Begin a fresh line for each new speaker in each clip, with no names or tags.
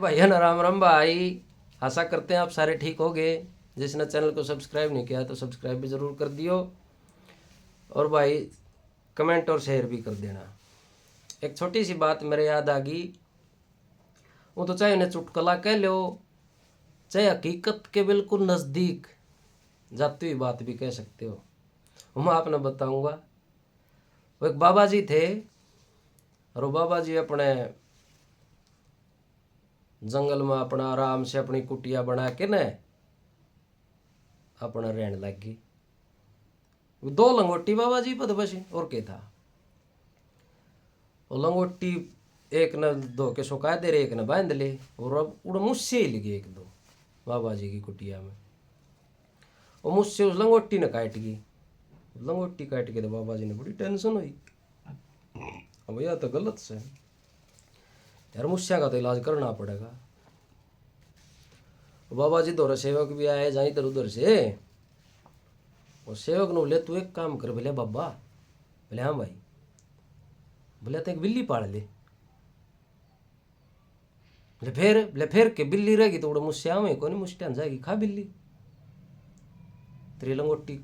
भाइयों ना राम राम भाई। आशा करते हैं आप सारे ठीक हो गए। जिसने चैनल को सब्सक्राइब नहीं किया तो सब्सक्राइब भी ज़रूर कर दियो और भाई कमेंट और शेयर भी कर देना। एक छोटी सी बात मेरे याद आ गई। वो तो चाहे उन्हें चुटकुला कह लो, चाहे हकीकत के बिल्कुल नज़दीक जाती हुई बात भी कह सकते हो। मैं आपने बताऊंगा। वो एक बाबा जी थे और वो बाबा जी अपने जंगल में अपना आराम से अपनी कुटिया बना के न अपना रहने लग गई। दो लंगोटी बाबा जी पद बसी और क्या था। वो लंगोटी एक न धो के सुखा दे रहे, एक न बांध ले और अब उड़ मुझसे ही लगी एक दो बाबा जी की कुटिया में। वो मुझसे उस लंगोटी ने काट गई। लंगोटी काट के तो बाबा जी ने बड़ी टेंशन हुई। अब यह तो गलत से यार, मुझसे का तो इलाज करना पड़ेगा। बाबा जी दौरे सेवक भी आए जाए इधर उधर से। और सेवक ने बोले तू एक काम कर। बोले बाबा। बोले हाँ भाई। बोले तो एक बिल्ली पाल ले। बोले फिर के बिल्ली रहेगी तो मुझसे आवे कौन, मुझसे आ जाएगी खा बिल्ली। तेरी लंगोटी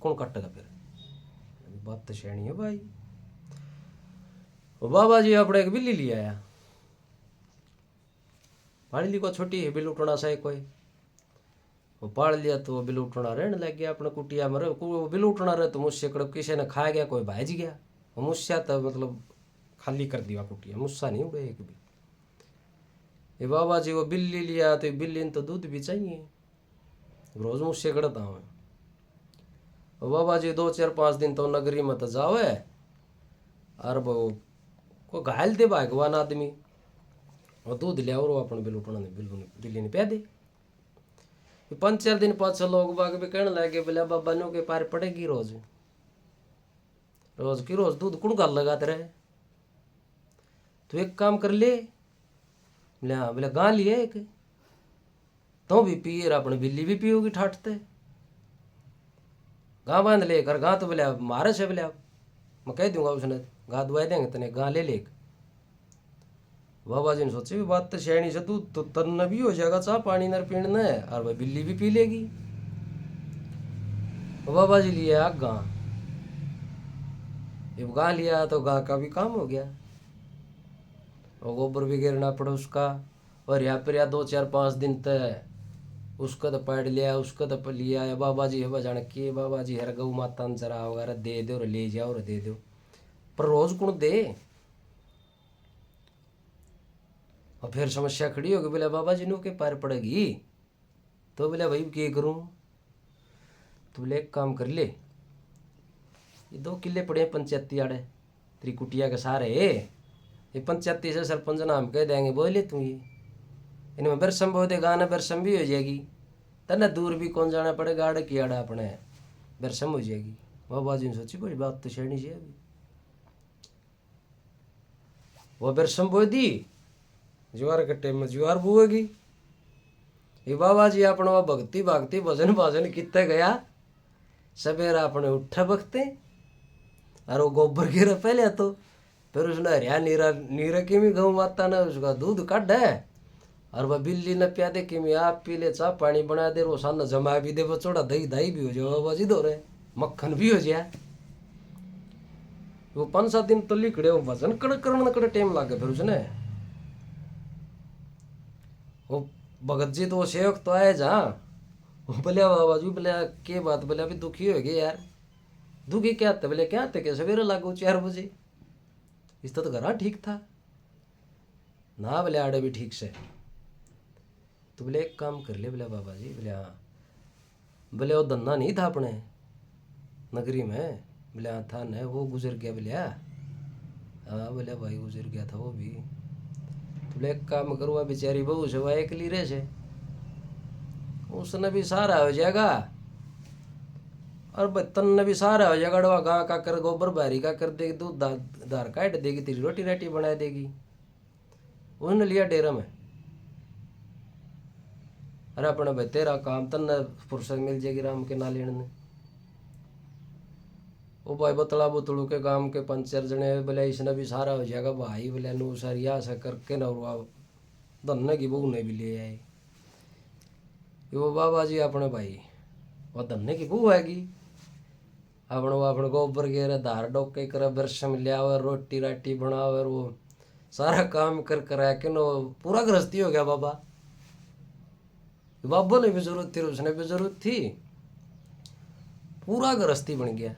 कौन काटेगा फिर। बात तो शैनी है भाई। वो बाबा जी अपने एक बिल्ली ले आया। पाल ली को छोटी है बिल्ली उठना सा कोई। वो पाल लिया तो वो बिल्ली उठना रहने लग गया अपने कुटिया में। वो बिल्ली उठना रहे तो मुझसे कड़क किसी ने खा गया, कोई भाज गया। वो मुझसे तो मतलब खाली कर दिया कुटिया, मुझसा नहीं उड़े एक भी। ये बाबा जी वो बिल्ली लिया तो बिल्ली ने तो दूध भी चाहिए, रोज मुझसे कड़ता हूँ। बाबा जी 2 4 5 दिन तो नगरी में तो जावे और वो को घायल दे भगवान आदमी और दूध लिया और वो अपने बिल्ली उठना बिल्ली ने प्या दे। 5 4 दिन पाछे लोग बाग भी कहने लगे बोले बाबा नो के पार पड़ेगी रोज रोज की रोज दूध कुण गाल लगाते रहे। तू एक काम कर ले। बोले हाँ। बोले गां लिए एक तो भी पिए अपने बिल्ली भी पियोगी ठाटते। गां बांध ले कर गां तो बोले मारे से। बोले मैं कह दूंगा उसने गां दुआ देंगे तने गां ले ले। बाबा जी ने सोचे भी बात तो शैनी से तू तो तन भी हो जाएगा चाह पानी नर पीने और भाई बिल्ली भी पी लेगी। बाबा जी लिया गां। जब गां लिया तो गां का भी काम हो गया और गोबर भी गिरना पड़ा उसका। और यहाँ पर 2 4 5 दिन तक उसका तो पढ़ लिया, उसका तो लिया है। बाबा जी है जाने के बाबा जी हर गऊ माता ने चरा वगैरह दे दो और ले जाओ और दे दो, पर रोज कौन दे। और फिर समस्या खड़ी होगी। बोले बाबा जी नु के पार पड़ेगी तो बोले भाई क्या करूं। तो बोले एक काम कर ले, ये 2 किले पड़े हैं पंचायती आड़े तेरी कुटिया के सारे, ये पंचायती से सरपंच नाम कह देंगे बोले तू ये इनमें बरसम बो दे गाना बरसम भी हो जाएगी। तन्ने दूर भी कौन जाना पड़ेगा, आड़े की आड़ा अपने बरसम हो जाएगी। बाबा जी ने सोची बड़ी बात तो छेड़ी से अभी वो बरसम बो दी ज्वार के टाइम में ज्वार बुएगी। ये बाबा जी अपना भक्ति भक्ति भजन भजन कितने गया सवेरा अपने उठा बखते और वो गोबर गिरा पहले तो फिर उसने हरिया नीरा नीरा की भी गऊ माता ने उसका दूध काट है और वह बिल्ली ने प्या दे कि मैं आप पी ले चाह पानी बना दे रोजाना जमा भी दे बचोड़ा दही दही भी हो जाए बाबा जी दो रहे मक्खन भी हो जाए। वो 5 7 दिन तो लिखड़े वो वजन कड़ करने कड़े टाइम लागे। फिर उसने वो भगत जी तो वो सेवक तो आए जा बोले बाबा जी बोले के बात। बोले अभी दुखी हो गए यार। दुखी क्या थे। बोले क्या थे कि सवेरे लागू 4 बजे इस तो घर ठीक था ना। बोले आड़े भी ठीक से। तो बोले एक काम कर ले। बोले बाबा जी। बोले हाँ। बोले वो धंधा नहीं था अपने नगरी में। बोले हाँ था न वो गुजर गया। बोले हाँ। बोले भाई गुजर गया था वो भी। तो बोले एक काम करूँगा बेचारी बहू से वह एक ली रहे से उसने भी सहारा हो जाएगा और बर्तन ने भी सहारा हो जाएगा। डवा गाँ का कर गोबर भारी का कर देगी, दूध दार काट देगी, तेरी रोटी राटी बना देगी। उसने लिया डेरा में। अरे अपने भाई तेरा काम तन फुर्सत मिल जाएगी राम के ना लेने ने। वो भाई बतला बुतलू के गांव के 5 4 जने बोले इसने भी सहारा हो जाएगा भाई। बोले नु सरिया से करके ना धन्ने की बहू ने भी ले आए। वो बाबा जी अपने भाई वो धन्ने की बहू आएगी अपने गोबर के धार डोके करे वर्ष में लियावे रोटी राटी बनावे वो सारा काम कर आके नो पूरा गृहस्थी हो गया बाबा। बाबा ने भी जरूरत थी उसने भी जरूरत थी, पूरा गृहस्थी बन गया।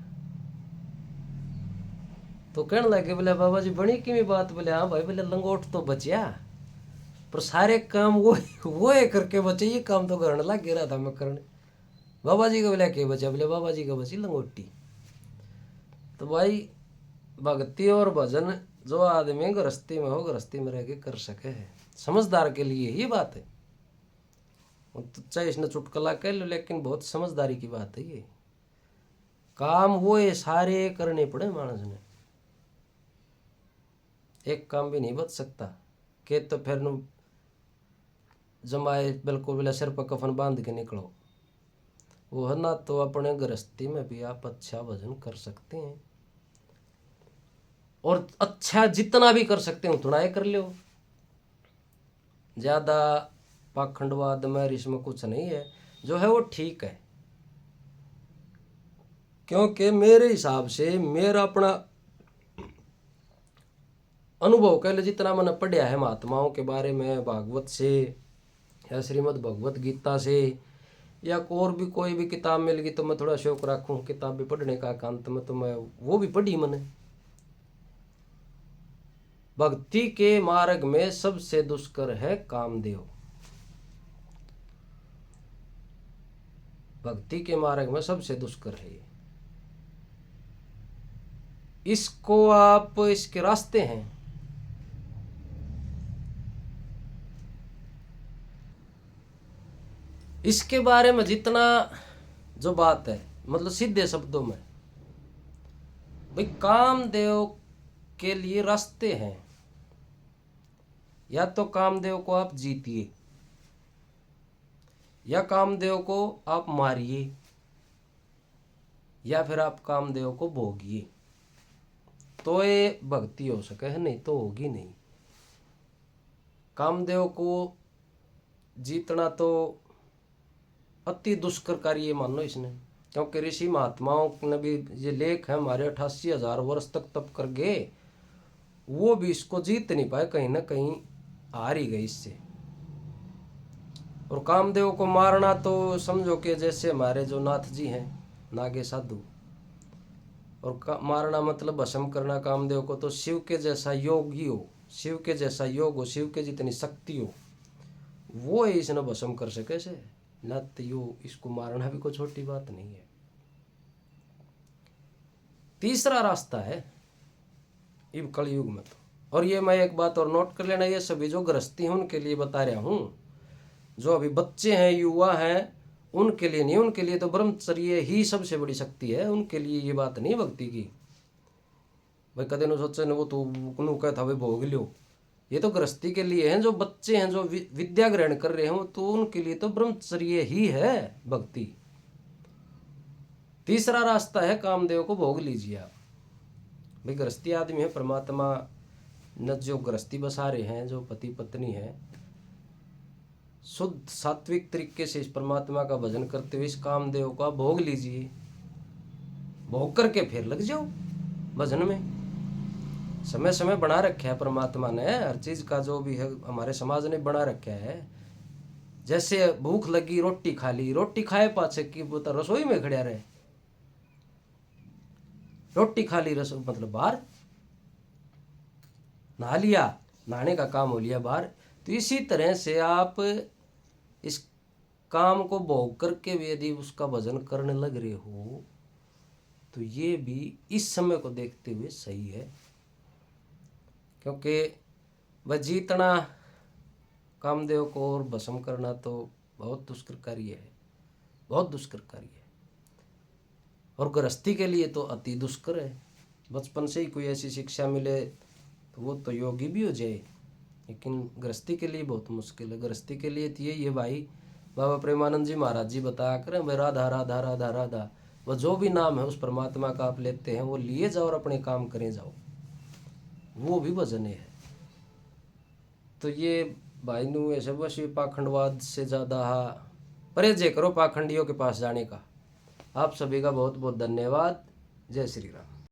तो कहने लगे बोले बाबा जी बनी कि बात। बोले हाँ भाई, बोले लंगोट तो बचिया पर सारे काम वो करके बचे, ये काम तो करने लग गया था मैं करने। बाबा जी का बोले क्या बचा। बोले बाबा जी का बची लंगोटी। तो भाई भक्ति और भजन जो आदमी गृहस्थी में हो, गृहस्थी में रह के कर सके है, समझदार के लिए ये बात है। तो चाहे इसने चुटकुला कह लो, लेकिन बहुत समझदारी की बात है ये। काम वो ये सारे करने पड़े मानस ने, एक काम भी नहीं बच सकता के तो फिर नु जमाए बिल्कुल बिल्कुल सिर पर कफन बांध के निकलो, वो है ना। तो अपने गृहस्थी में भी आप अच्छा भजन कर सकते हैं, और अच्छा जितना भी कर सकते हैं उतना ही कर लो। ज्यादा पाखंडवाद में इसमें कुछ नहीं है, जो है वो ठीक है। क्योंकि मेरे हिसाब से मेरा अपना अनुभव कह लो, जितना मैंने पढ़ा है महात्माओं के बारे में, भागवत से या श्रीमद् भगवत गीता से, या और भी कोई भी किताब मिल गई तो मैं थोड़ा शौक रखूं किताब भी पढ़ने का एकांत में, तो मैं वो भी पढ़ी मैंने। भक्ति के मार्ग में सबसे दुष्कर है कामदेव। भक्ति के मार्ग में सबसे दुष्कर है ये। इसको आप इसके रास्ते हैं, इसके बारे में जितना जो बात है, मतलब सीधे शब्दों में भाई कामदेव के लिए रास्ते हैं। या तो कामदेव को आप जीतिए, या कामदेव को आप मारिए, या फिर आप कामदेव को भोगिए, तो ये भक्ति हो सके है, नहीं तो होगी नहीं। कामदेव को जीतना तो अति दुष्कर कार्य मानो इसने, क्योंकि ऋषि महात्माओं ने भी ये लेख है हमारे 88,000 वर्ष तक तप कर गए, वो भी इसको जीत नहीं पाए, कहीं ना कहीं हार ही गए इससे। और कामदेव को मारना तो समझो कि जैसे हमारे जो नाथ जी हैं नागे साधु, और मारना मतलब भस्म करना कामदेव को, तो शिव के जैसा योगी हो, शिव के जैसा योग हो, शिव के जितनी शक्ति हो, वो ही इसने भस्म कर सके से न, तो यो इसको मारना भी कोई छोटी बात नहीं है। तीसरा रास्ता है इब कलयुग में तो, और ये मैं एक बात और नोट कर लेना, ये सभी जो गृहस्थी हैं उनके लिए बता रहा हूं, जो अभी बच्चे हैं युवा हैं उनके लिए नहीं, उनके लिए तो ब्रह्मचर्य ही सबसे बड़ी शक्ति है, उनके लिए ये बात नहीं भक्ति की। भाई कदे न सोचे न वो तो कहता भाई भोग लो, ये तो गृहस्थी के लिए हैं, जो बच्चे हैं जो विद्या ग्रहण कर रहे हैं तो उनके लिए तो ब्रह्मचर्य ही है भक्ति। तीसरा रास्ता है कामदेव को भोग लीजिए आप। भाई गृहस्थी आदमी है, परमात्मा न जो गृहस्थी बसा रहे हैं, जो पति पत्नी है, शुद्ध सात्विक तरीके से इस परमात्मा का भजन करते हुए इस कामदेव का भोग लीजिए, भोग करके फिर लग जाओ भजन में। समय समय बना रखा है परमात्मा ने, हर चीज का जो भी है हमारे समाज ने बना रखा है। जैसे भूख लगी रोटी खा ली, रोटी खाए पाछे की बोता रसोई में खड़िया रहे, रोटी खा ली रसोई मतलब बाहर नहा लिया, नहाने का काम हो लिया बाहर। तो इसी तरह से आप इस काम को भोग करके भी यदि उसका भजन करने लग रहे हो तो ये भी इस समय को देखते हुए सही है, क्योंकि वह जीतना कामदेव को और भस्म करना तो बहुत दुष्कर कार्य है, बहुत दुष्कर कार्य है, और गृहस्थी के लिए तो अति दुष्कर है। बचपन से ही कोई ऐसी शिक्षा मिले तो वो तो योगी भी हो जाए, लेकिन गृहस्थी के लिए बहुत मुश्किल है। गृहस्थी के लिए तो ये भाई बाबा प्रेमानंद जी महाराज जी बताया करें, भाई राधा राधा राधा राधा, वह जो भी नाम है उस परमात्मा का आप लेते हैं वो लिए जाओ और अपने काम करें जाओ, वो भी भजन है। तो ये भाई नू ऐसे बस ये पाखंडवाद से ज़्यादा परहेज करो पाखंडियों के पास जाने का। आप सभी का बहुत बहुत धन्यवाद। जय श्री राम।